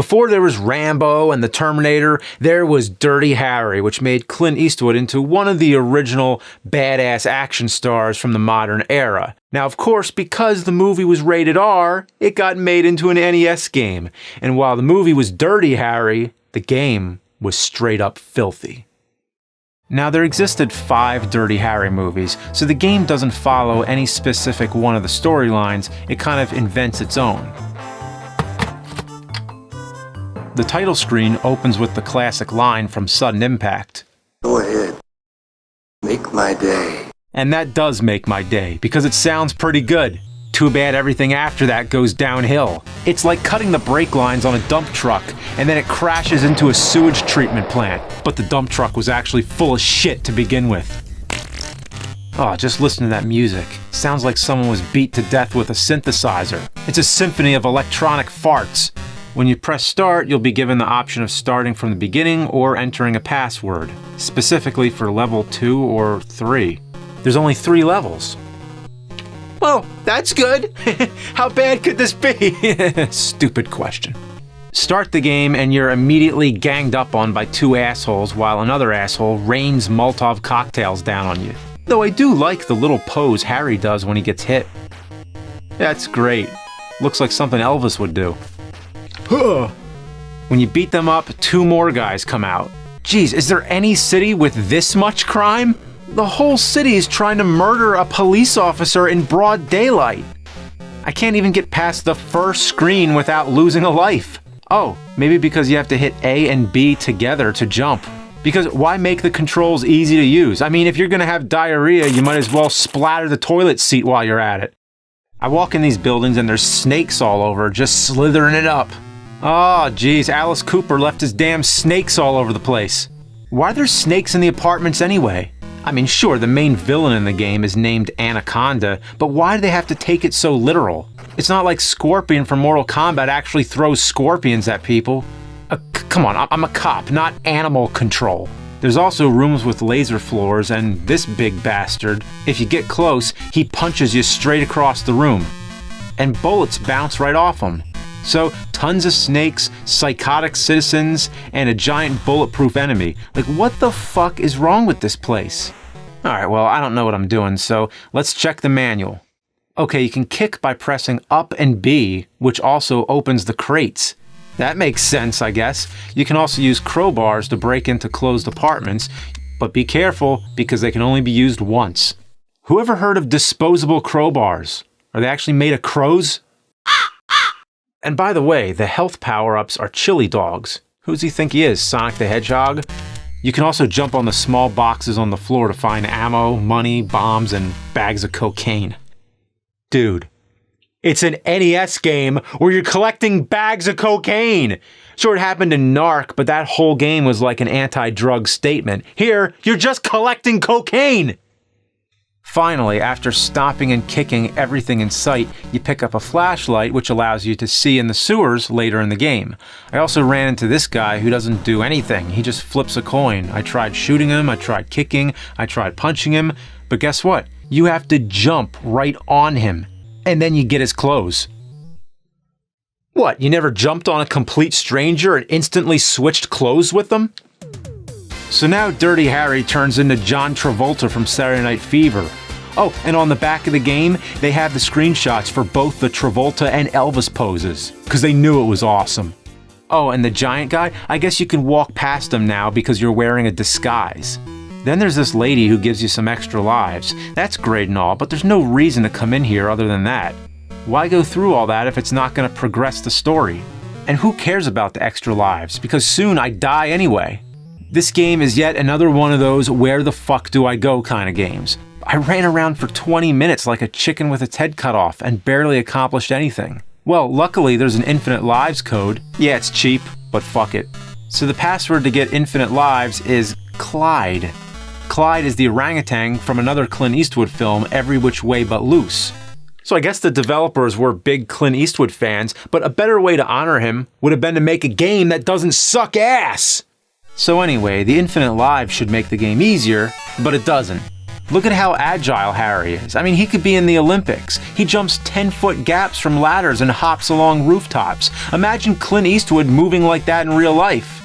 Before there was Rambo and the Terminator, there was Dirty Harry, which made Clint Eastwood into one of the original badass action stars from the modern era. Now, of course, because the movie was rated R, it got made into an NES game. And while the movie was Dirty Harry, the game was straight up filthy. Now, there existed 5 Dirty Harry movies, so the game doesn't follow any specific one of the storylines, it kind of invents its own. The title screen opens with the classic line from Sudden Impact. Go ahead. Make my day. And that does make my day, because it sounds pretty good. Too bad everything after that goes downhill. It's like cutting the brake lines on a dump truck, and then it crashes into a sewage treatment plant. But the dump truck was actually full of shit to begin with. Oh, just listen to that music. Sounds like someone was beat to death with a synthesizer. It's a symphony of electronic farts. When you press start, you'll be given the option of starting from the beginning or entering a password, specifically for level 2 or 3. There's only 3 levels. Well, that's good. How bad could this be? Stupid question. Start the game and you're immediately ganged up on by 2 assholes while another asshole rains Molotov cocktails down on you. Though I do like the little pose Harry does when he gets hit. That's great. Looks like something Elvis would do. When you beat them up, 2 more guys come out. Geez, is there any city with this much crime? The whole city is trying to murder a police officer in broad daylight. I can't even get past the first screen without losing a life. Oh, maybe because you have to hit A and B together to jump. Because why make the controls easy to use? I mean, if you're gonna have diarrhea, you might as well splatter the toilet seat while you're at it. I walk in these buildings and there's snakes all over, just slithering it up. Oh, geez, Alice Cooper left his damn snakes all over the place. Why are there snakes in the apartments anyway? I mean, sure, the main villain in the game is named Anaconda, but why do they have to take it so literal? It's not like Scorpion from Mortal Kombat actually throws scorpions at people. Come on, I'm a cop, not animal control. There's also rooms with laser floors, and this big bastard, if you get close, he punches you straight across the room. And bullets bounce right off him. So, tons of snakes, psychotic citizens, and a giant bulletproof enemy. Like, what the fuck is wrong with this place? Alright, well, I don't know what I'm doing, so let's check the manual. Okay, you can kick by pressing up and B, which also opens the crates. That makes sense, I guess. You can also use crowbars to break into closed apartments, but be careful, because they can only be used once. Who ever heard of disposable crowbars? Are they actually made of crows? And by the way, the health power-ups are chili dogs. Who does he think he is, Sonic the Hedgehog? You can also jump on the small boxes on the floor to find ammo, money, bombs, and bags of cocaine. Dude, it's an NES game where you're collecting bags of cocaine! Sure, it happened in Narc, but that whole game was like an anti-drug statement. Here, you're just collecting cocaine! Finally, after stopping and kicking everything in sight, you pick up a flashlight which allows you to see in the sewers later in the game. I also ran into this guy who doesn't do anything, he just flips a coin. I tried shooting him, I tried kicking, I tried punching him, but guess what? You have to jump right on him, and then you get his clothes. What, you never jumped on a complete stranger and instantly switched clothes with them? So now Dirty Harry turns into John Travolta from Saturday Night Fever. Oh, and on the back of the game, they have the screenshots for both the Travolta and Elvis poses, because they knew it was awesome. Oh, and the giant guy? I guess you can walk past him now because you're wearing a disguise. Then there's this lady who gives you some extra lives. That's great and all, but there's no reason to come in here other than that. Why go through all that if it's not going to progress the story? And who cares about the extra lives, because soon I die anyway. This game is yet another one of those where the fuck do I go kind of games. I ran around for 20 minutes like a chicken with its head cut off and barely accomplished anything. Well, luckily there's an infinite lives code. Yeah, it's cheap, but fuck it. So the password to get infinite lives is Clyde. Clyde is the orangutan from another Clint Eastwood film, Every Which Way But Loose. So I guess the developers were big Clint Eastwood fans, but a better way to honor him would have been to make a game that doesn't suck ass! So anyway, the infinite lives should make the game easier, but it doesn't. Look at how agile Harry is. I mean, he could be in the Olympics. He jumps 10-foot gaps from ladders and hops along rooftops. Imagine Clint Eastwood moving like that in real life.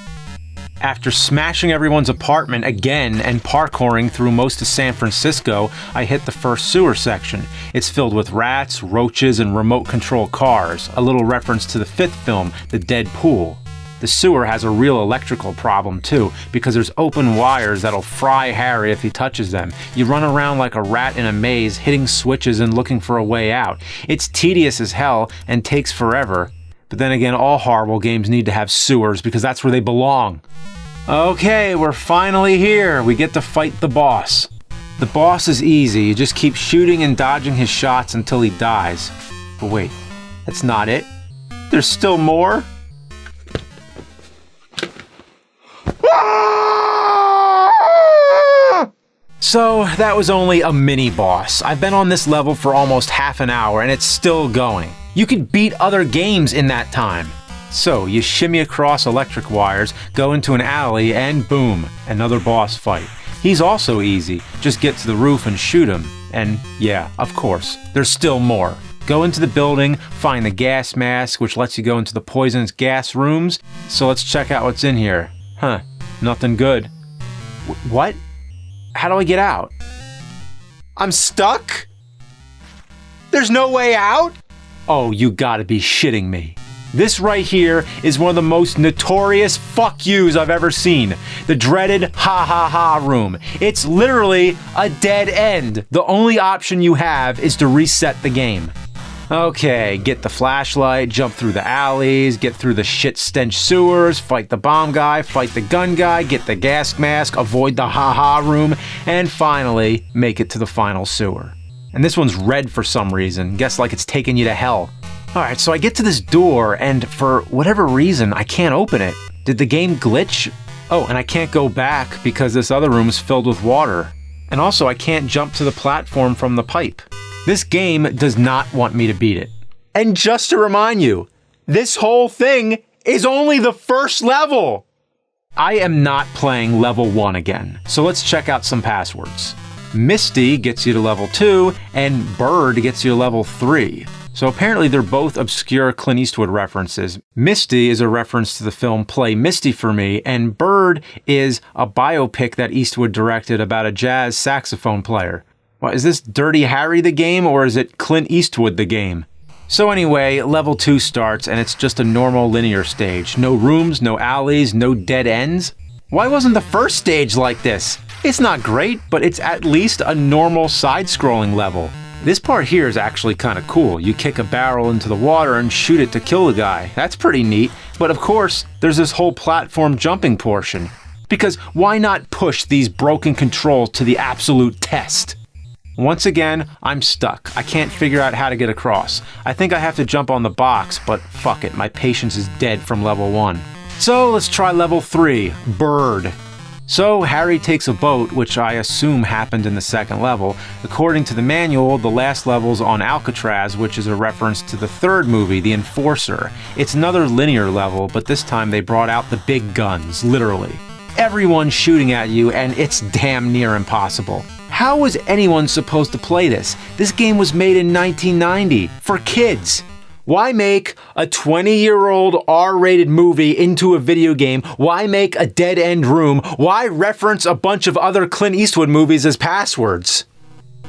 After smashing everyone's apartment again and parkouring through most of San Francisco, I hit the first sewer section. It's filled with rats, roaches, and remote-control cars, a little reference to the fifth film, The Dead Pool. The sewer has a real electrical problem too, because there's open wires that'll fry Harry if he touches them. You run around like a rat in a maze, hitting switches and looking for a way out. It's tedious as hell and takes forever. But then again, all horrible games need to have sewers because that's where they belong. Okay, we're finally here. We get to fight the boss. The boss is easy. You just keep shooting and dodging his shots until he dies. But wait, that's not it. There's still more. So that was only a mini boss. I've been on this level for almost half an hour and it's still going. You could beat other games in that time. So you shimmy across electric wires, go into an alley, and boom, another boss fight. He's also easy. Just get to the roof and shoot him. And yeah, of course, there's still more. Go into the building, find the gas mask, which lets you go into the poisonous gas rooms. So let's check out what's in here. Huh, nothing good. What? How do I get out? I'm stuck? There's no way out? Oh, you gotta be shitting me. This right here is one of the most notorious fuck yous I've ever seen. The dreaded ha ha ha room. It's literally a dead end. The only option you have is to reset the game. Okay, get the flashlight, jump through the alleys, get through the shit stench sewers, fight the bomb guy, fight the gun guy, get the gas mask, avoid the ha-ha room, and finally, make it to the final sewer. And this one's red for some reason. Guess like it's taking you to hell. Alright, so I get to this door, and for whatever reason, I can't open it. Did the game glitch? Oh, and I can't go back because this other room is filled with water. And also, I can't jump to the platform from the pipe. This game does not want me to beat it. And just to remind you, this whole thing is only the first level! I am not playing level 1 again, so let's check out some passwords. Misty gets you to level 2, and Bird gets you to level 3. So apparently they're both obscure Clint Eastwood references. Misty is a reference to the film Play Misty for Me, and Bird is a biopic that Eastwood directed about a jazz saxophone player. What, is this Dirty Harry the game, or is it Clint Eastwood the game? So anyway, level 2 starts, and it's just a normal linear stage. No rooms, no alleys, no dead ends. Why wasn't the first stage like this? It's not great, but it's at least a normal side-scrolling level. This part here is actually kind of cool. You kick a barrel into the water and shoot it to kill the guy. That's pretty neat. But of course, there's this whole platform jumping portion. Because why not push these broken controls to the absolute test? Once again, I'm stuck. I can't figure out how to get across. I think I have to jump on the box, but fuck it, my patience is dead from level 1. So let's try level 3, Bird. So Harry takes a boat, which I assume happened in the second level. According to the manual, the last level's on Alcatraz, which is a reference to the third movie, The Enforcer. It's another linear level, but this time they brought out the big guns, literally. Everyone's shooting at you, and it's damn near impossible. How was anyone supposed to play this? This game was made in 1990, for kids. Why make a 20-year-old R-rated movie into a video game? Why make a dead-end room? Why reference a bunch of other Clint Eastwood movies as passwords?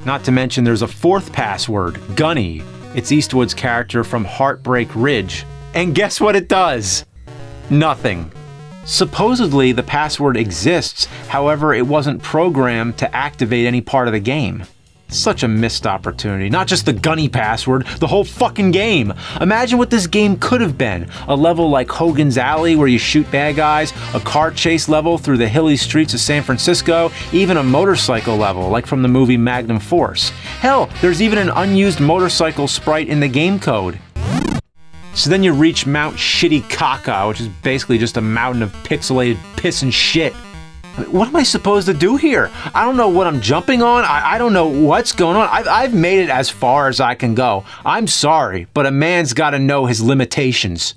Not to mention there's a fourth password, Gunny. It's Eastwood's character from Heartbreak Ridge. And guess what it does? Nothing. Supposedly, the password exists, however, it wasn't programmed to activate any part of the game. Such a missed opportunity. Not just the Gunny password, the whole fucking game. Imagine what this game could have been. A level like Hogan's Alley where you shoot bad guys, a car chase level through the hilly streets of San Francisco, even a motorcycle level like from the movie Magnum Force. Hell, there's even an unused motorcycle sprite in the game code. So then you reach Mount Shitty Caca, which is basically just a mountain of pixelated piss and shit. What am I supposed to do here? I don't know what I'm jumping on. I don't know what's going on. I've made it as far as I can go. I'm sorry, but a man's got to know his limitations.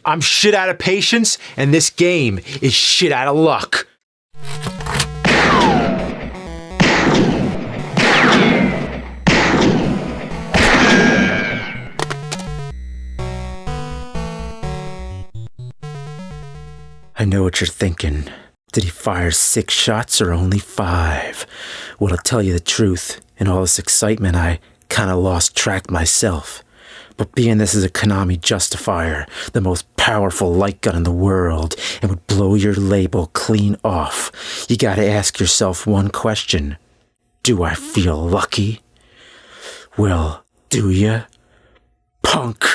I'm shit out of patience, and this game is shit out of luck. I know what you're thinking. Did he fire 6 shots or only 5? Well, to tell you the truth, in all this excitement, I kinda lost track myself. But being this is a Konami Justifier, the most powerful light gun in the world, and would blow your label clean off, you gotta ask yourself one question. Do I feel lucky? Well, do ya? Punk!